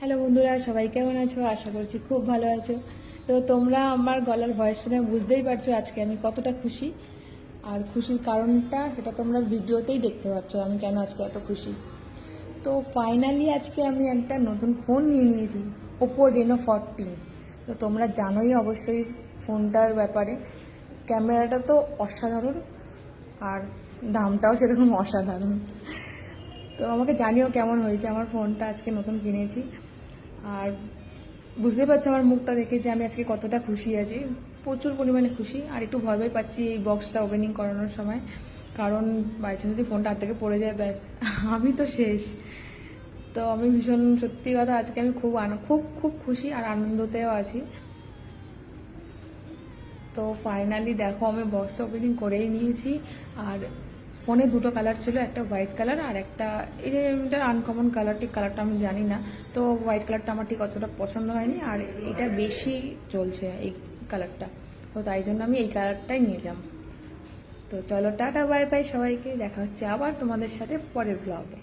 Hello বন্ধুরা, সবাই কেমন আছো? আশা করছি খুব ভালো আছো। তো তোমরা আমার গলার ভয়েস শুনে বুঝতেই পারছো আজকে আমি কতটা খুশি। আর খুশির কারণটা সেটা তোমরা ভিডিওতেই দেখতে পাচ্ছ আমি কেন আজকে এত খুশি। তো ফাইনালি আজকে আমি একটা নতুন ফোন নিয়ে নিয়েছি, ওপো Reno 14। তো তোমরা জানোই অবশ্যই ফোনটার ব্যাপারে। ক্যামেরাটা তো অসাধারণ, আর দামটাও সেরকম অসাধারণ। তো আমাকে জানিও কেমন হয়েছে আমার ফোনটা, আজকে নতুন কিনেছি। আর বুঝতে পারছি আমার মুখটা দেখে যে আমি আজকে কতটা খুশি আছি, প্রচুর পরিমাণে খুশি। আর একটু ভয় ভয় পাচ্ছি এই বক্সটা ওপেনিং করানোর সময়, কারণ বাইচান্স যদি ফোনটা হাত থেকে পড়ে যায় ব্যাস আমি তো শেষ। তো আমি ভীষণ, সত্যি কথা আজকে আমি খুব খুব খুশি আর আনন্দতেও আছি। তো ফাইনালি দেখো আমি বক্সটা ওপেনিং করেই নিয়েছি। আর ফোনে দুটো কালার ছিল, একটা হোয়াইট কালার আর একটা এই যে এটার আনকমন কালার, ঠিক কালারটা আমি জানি না। তো হোয়াইট কালারটা আমার ঠিক অতটা পছন্দ হয়নি, আর এটা বেশি চলছে এই কালারটা, তো তাই জন্য আমি এই কালারটাই নিলাম। তো চলো টাটা বাই বাই সবাইকে, দেখা হচ্ছে আবার তোমাদের সাথে পরের ব্লগে।